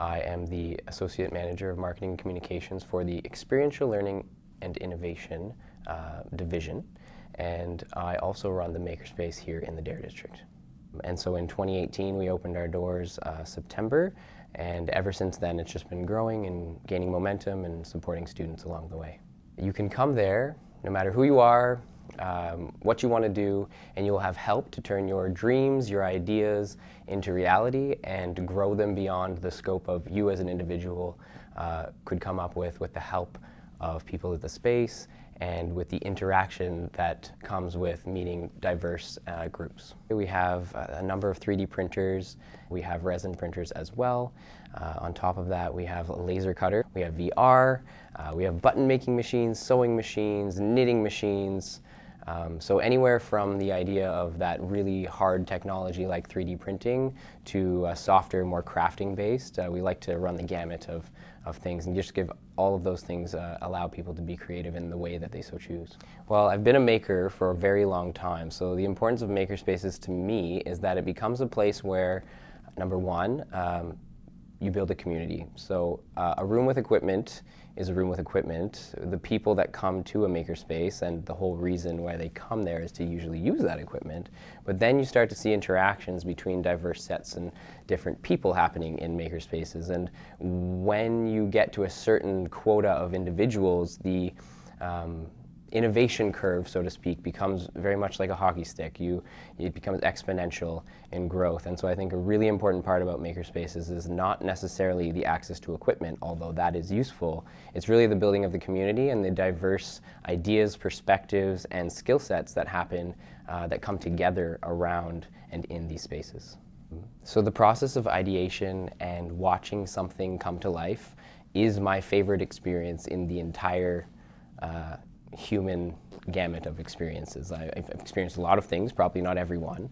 I am the Associate Manager of Marketing and Communications for the Experiential Learning and Innovation division, and I also run the Makerspace here in the Dare District. And so in 2018 we opened our doors September, and ever since then it's just been growing and gaining momentum and supporting students along the way. You can come there no matter who you are, what you want to do, and you'll have help to turn your dreams, your ideas into reality and grow them beyond the scope of you as an individual could come up with the help of people at the space and with the interaction that comes with meeting diverse groups. We have a number of 3D printers, we have resin printers as well. On top of that, we have a laser cutter, we have VR, we have button making machines, sewing machines, knitting machines. So anywhere from the idea of that really hard technology like 3D printing to softer, more crafting based, we like to run the gamut of things and just give all of those things, allow people to be creative in the way that they so choose. Well, I've been a maker for a very long time, so the importance of makerspaces to me is that it becomes a place where, number one, you build a community. So a room with equipment is a room with equipment. The people that come to a makerspace, and the whole reason why they come there is to usually use that equipment, but then you start to see interactions between diverse sets and different people happening in makerspaces. And when you get to a certain quota of individuals, the innovation curve, so to speak, becomes very much like a hockey stick. It becomes exponential in growth. And so I think a really important part about makerspaces is not necessarily the access to equipment, although that is useful. It's really the building of the community and the diverse ideas, perspectives, and skill sets that happen, that come together around and in these spaces. So the process of ideation and watching something come to life is my favorite experience in the entire human gamut of experiences. I've experienced a lot of things, probably not every one,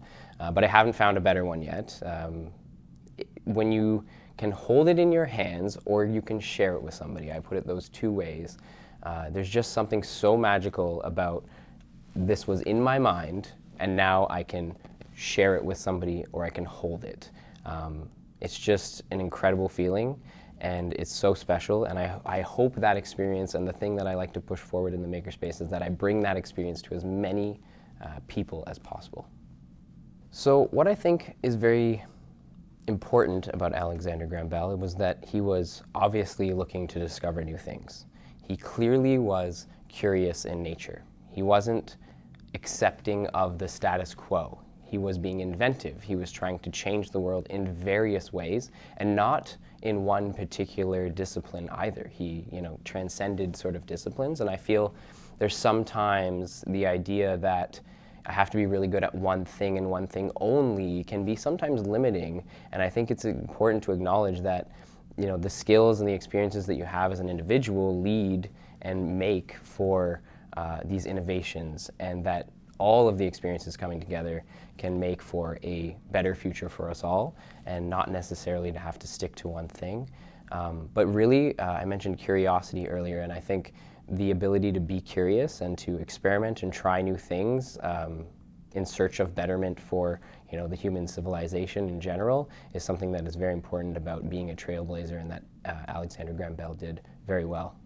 but I haven't found a better one yet. When you can hold it in your hands or you can share it with somebody, I put it those two ways, there's just something so magical about this was in my mind and now I can share it with somebody or I can hold it. It's just an incredible feeling. And it's so special, and I hope that experience, and the thing that I like to push forward in the Makerspace is that I bring that experience to as many people as possible. So what I think is very important about Alexander Graham Bell was that he was obviously looking to discover new things. He clearly was curious in nature. He wasn't accepting of the status quo. He was being inventive. He was trying to change the world in various ways, and not in one particular discipline either. He, transcended sort of disciplines, and I feel there's sometimes the idea that I have to be really good at one thing and one thing only can be sometimes limiting, and I think it's important to acknowledge that, the skills and the experiences that you have as an individual lead and make for these innovations, and that all of the experiences coming together can make for a better future for us all, and not necessarily to have to stick to one thing. But really, I mentioned curiosity earlier, and I think the ability to be curious and to experiment and try new things in search of betterment for the human civilization in general is something that is very important about being a trailblazer, and that Alexander Graham Bell did very well.